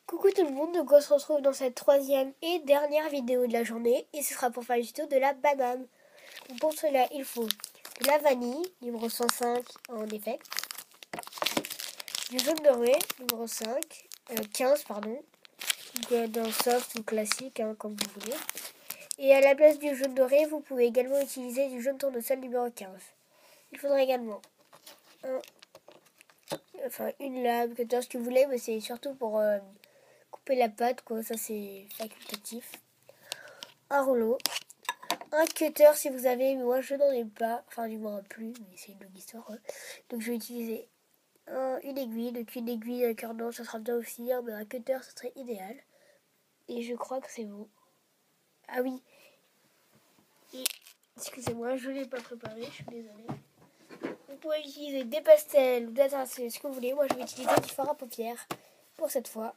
Coucou tout le monde, donc on se retrouve dans cette troisième et dernière vidéo de la journée et ce sera pour faire le tuto de la banane. Donc pour cela il faut de la vanille, numéro 105 en effet, du jaune doré, numéro 15 pardon, d'un soft ou classique comme vous voulez. Et à la place du jaune doré vous pouvez également utiliser du jaune tournesol numéro 15. Il faudra également une lame, que ce que vous voulez, mais c'est surtout pour couper la pâte, quoi, ça c'est facultatif. Un rouleau, un cutter si vous avez, mais moi je n'en ai pas, enfin du moins plus, mais c'est une longue histoire. Hein. Donc je vais utiliser une aiguille, donc une aiguille avec un cordon, ça sera bien aussi, hein, mais un cutter ça serait idéal. Et je crois que c'est bon. Ah oui, et excusez-moi, je ne l'ai pas préparé, je suis désolée. Vous pouvez utiliser des pastels ou des ce que vous voulez. Moi je vais utiliser du fard à paupières pour cette fois.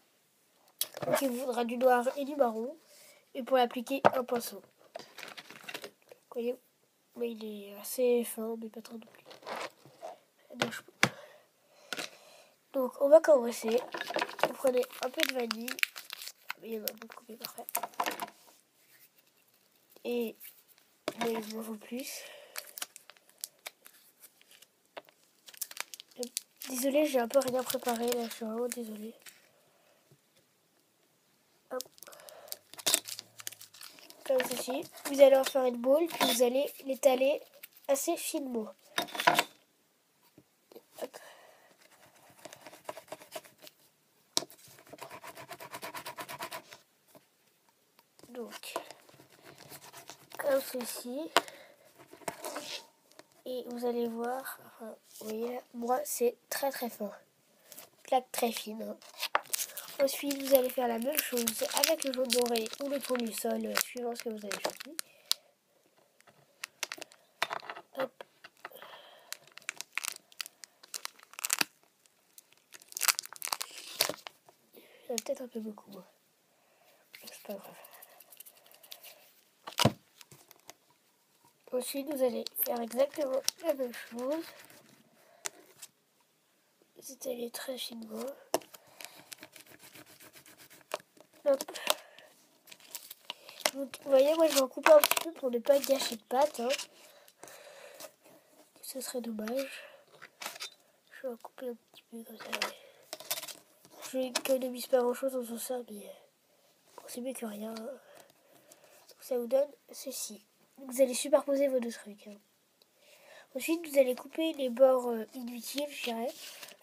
Donc il vous faudra du noir et du marron. Et pour l'appliquer, un pinceau. Vous voyez, mais il est assez fin, mais pas trop non plus. Donc on va commencer. Vous prenez un peu de vanille. Il y en a beaucoup, mais parfait. Et il m'en faut plus. Désolée, j'ai un peu rien préparé là, je suis vraiment désolée. Hop. Comme ceci. Vous allez en faire une boule, puis vous allez l'étaler assez finement. Hop. Donc, comme ceci. Et vous allez voir, enfin, vous voyez là, moi c'est très très fin. Plaque très fine. Hein. Ensuite, vous allez faire la même chose avec le jaune doré ou le tournesol, suivant ce que vous avez choisi. Hop. C'est peut-être un peu beaucoup, moi. C'est pas grave. Ensuite, vous allez faire exactement la même chose. Vous étalez très finement. Hop. Vous voyez, moi je vais en couper un petit peu pour ne pas gâcher de pâte. Hein. Ce serait dommage. Je vais en couper un petit peu comme ça. Je n'économise pas grand chose en faisant ça, mais bon, c'est mieux que rien. Hein. Ça vous donne ceci. Vous allez superposer vos deux trucs. Hein. Ensuite, vous allez couper les bords inutiles, je dirais.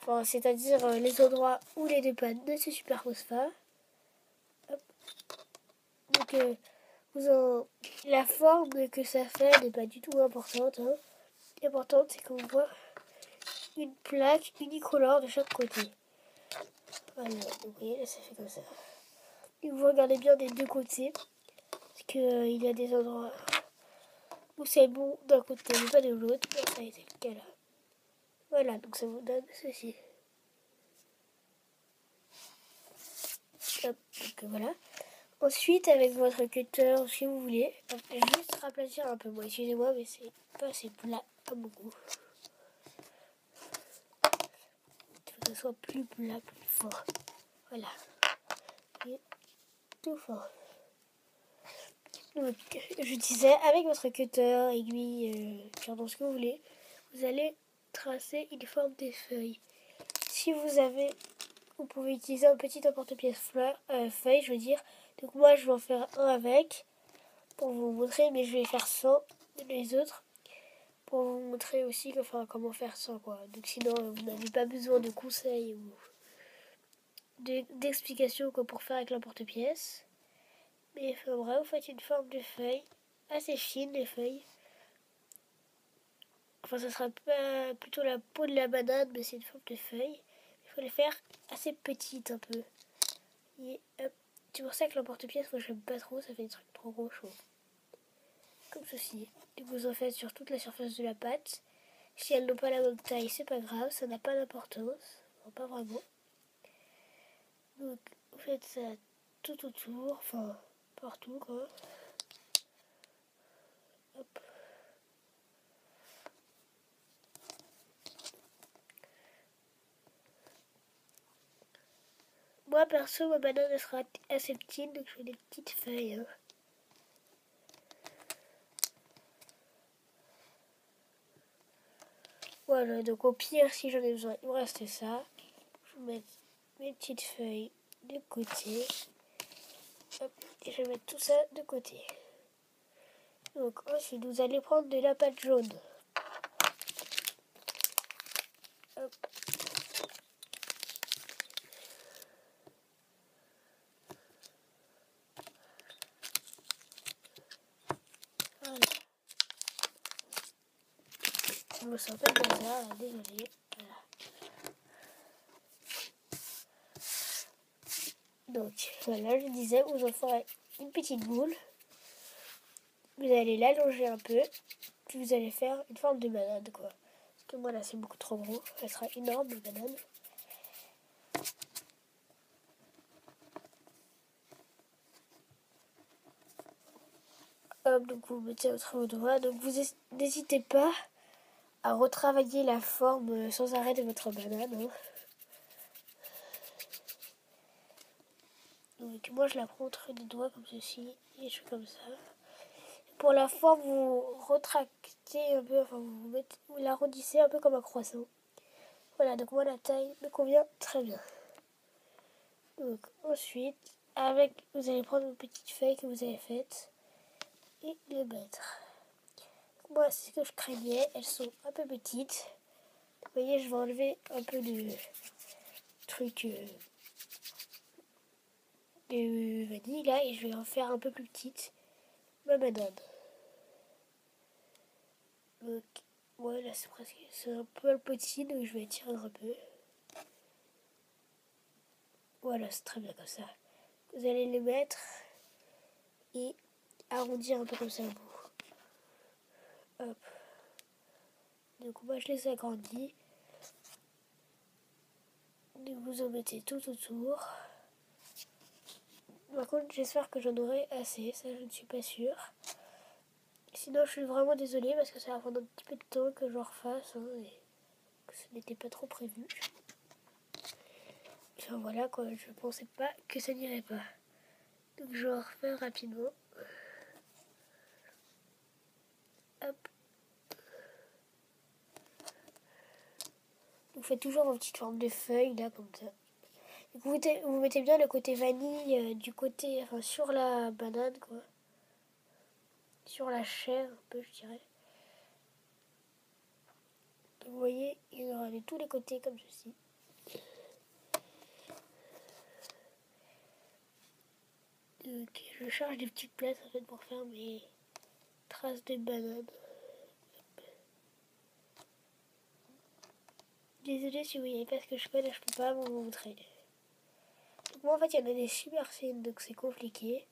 Enfin, c'est-à-dire les endroits où les deux pâtes ne se superposent pas. Hop. Donc, la forme que ça fait n'est pas du tout importante. Hein. L'important, c'est qu'on voit une plaque unicolore de chaque côté. Voilà, donc vous voyez, là, ça fait comme ça. Et vous regardez bien des deux côtés, parce qu'il y a des endroits où c'est bon d'un côté, mais pas de l'autre. Ça a été le cas là. Voilà, donc ça vous donne ceci. Hop, donc voilà. Ensuite, avec votre cutter, si vous voulez, juste raplatir un peu. Moi, excusez-moi, mais c'est pas assez plat à mon goût. Il faut que ce soit plus plat, plus fort. Voilà. Et tout fort. Donc, je disais, avec votre cutter, aiguille, cordon, ce que vous voulez, vous allez tracer une forme des feuilles. Si vous avez, vous pouvez utiliser un petit emporte-pièce feuille, je veux dire. Donc moi, je vais en faire un avec, pour vous montrer, mais je vais faire sans les autres, pour vous montrer aussi comment faire sans, quoi. Donc sinon, vous n'avez pas besoin de conseils ou d'explications pour faire avec l'emporte-pièce. Mais enfin, bref, vous faites une forme de feuille, assez fine les feuilles. Enfin, ça sera pas plutôt la peau de la banane, mais c'est une forme de feuille. Il faut les faire assez petites un peu. Et hop. C'est pour ça que l'emporte-pièce, moi j'aime pas trop, ça fait des trucs trop gros chaud. Comme ceci. Et vous en faites sur toute la surface de la pâte. Si elles n'ont pas la même taille, c'est pas grave, ça n'a pas d'importance. Non, pas vraiment. Donc, vous faites ça tout autour, enfin, partout quoi. Hop. Moi perso, ma banane elle sera assez petite, donc je fais des petites feuilles. Hein. Voilà, donc au pire, si j'en ai besoin, il me reste ça. Je vais mettre mes petites feuilles de côté. Hop, et je vais mettre tout ça de côté. Donc ensuite, vous allez prendre de la pâte jaune. Hop. Voilà. Je me sens pas de bazar, désolé. Voilà. Donc voilà, je disais, vous en ferez une petite boule. Vous allez l'allonger un peu. Puis vous allez faire une forme de banane, quoi. Parce que moi là c'est beaucoup trop gros. Elle sera énorme, la banane. Hop, donc vous mettez votre doigt. Donc vous n'hésitez pas à retravailler la forme sans arrêt de votre banane. Hein. Donc moi je la prends entre les doigts comme ceci. Et je fais comme ça. Pour la forme, vous retractez un peu, enfin vous l'arrondissez un peu comme un croissant. Voilà, donc moi la taille me convient très bien. Donc ensuite, vous allez prendre une petite feuille que vous avez faite et les mettre. Moi, c'est ce que je craignais, elles sont un peu petites. Vous voyez, je vais enlever un peu de truc de vanille là et je vais en faire un peu plus petite ma banane. Donc voilà, c'est un peu petit, donc je vais étirer un peu. Voilà, c'est très bien comme ça. Vous allez les mettre et arrondir un peu comme ça au bout. Hop. Donc moi je les agrandis. Donc vous en mettez tout autour. Par contre, j'espère que j'en aurai assez, ça je ne suis pas sûre. Sinon, je suis vraiment désolée parce que ça va prendre un petit peu de temps que je refasse. Hein, et que ce n'était pas trop prévu. Enfin voilà quoi, je pensais pas que ça n'irait pas. Donc je vais refaire rapidement. Hop. Vous faites toujours vos petites formes de feuilles là comme ça. Donc vous mettez bien le côté vanille du côté, enfin sur la banane quoi. Sur la chair un peu je dirais. Donc, vous voyez, il y aura de tous les côtés comme ceci. Donc je charge des petites places en fait pour faire mes traces de banane. Désolée si vous voyez pas ce que je fais, là je peux pas vous montrer. Donc moi en fait il y en a des super fines donc c'est compliqué.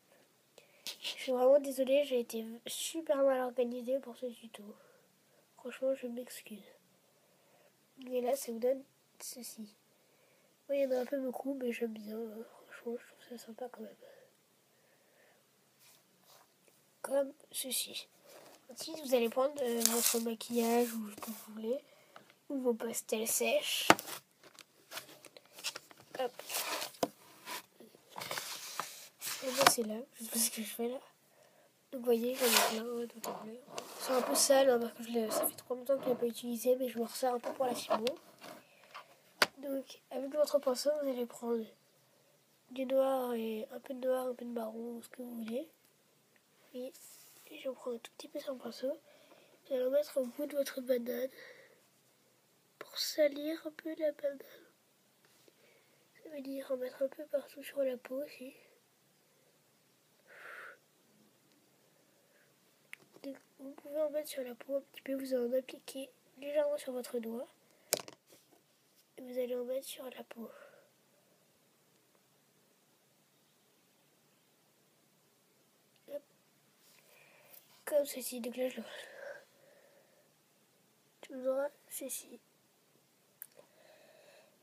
Je suis vraiment désolée, j'ai été super mal organisée pour ce tuto. Franchement je m'excuse. Mais là ça vous donne ceci. Oui, il y en a un peu beaucoup mais j'aime bien. Franchement je trouve ça sympa quand même. Comme ceci. Ensuite vous allez prendre votre maquillage ou ce que vous voulez. Ou vos pastels sèches. Hop. Et moi c'est là, je sais pas ce que je fais là. Donc vous voyez, j'en ai plein tout en bleu. C'est un peu sale hein, parce que ça fait trop longtemps que je ne l'ai pas utilisé, mais je me ressers un peu pour la filmo. Donc avec votre pinceau, vous allez prendre du noir et un peu de noir, un peu de marron, ce que vous voulez. Et je prends un tout petit peu sur le pinceau. Vous allez en mettre au bout de votre banane pour salir un peu la banane. Ça veut dire en mettre un peu partout sur la peau aussi. Donc, vous pouvez en mettre sur la peau un petit peu, vous en appliquer légèrement sur votre doigt. Et vous allez en mettre sur la peau. Hop. Comme ceci, donc là je le... Tu me auras ceci.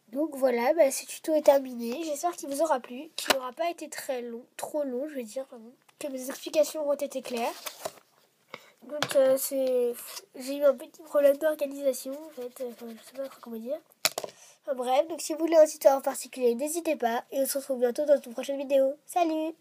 Donc voilà, bah, ce tuto est terminé. J'espère qu'il vous aura plu, qu'il n'aura pas été très long, trop long, je veux dire, pardon. Que mes explications auront été claires. Donc j'ai eu un petit problème d'organisation en fait, enfin, je sais pas trop comment dire. Enfin, bref, donc si vous voulez un tuto en particulier, n'hésitez pas. Et on se retrouve bientôt dans une prochaine vidéo. Salut!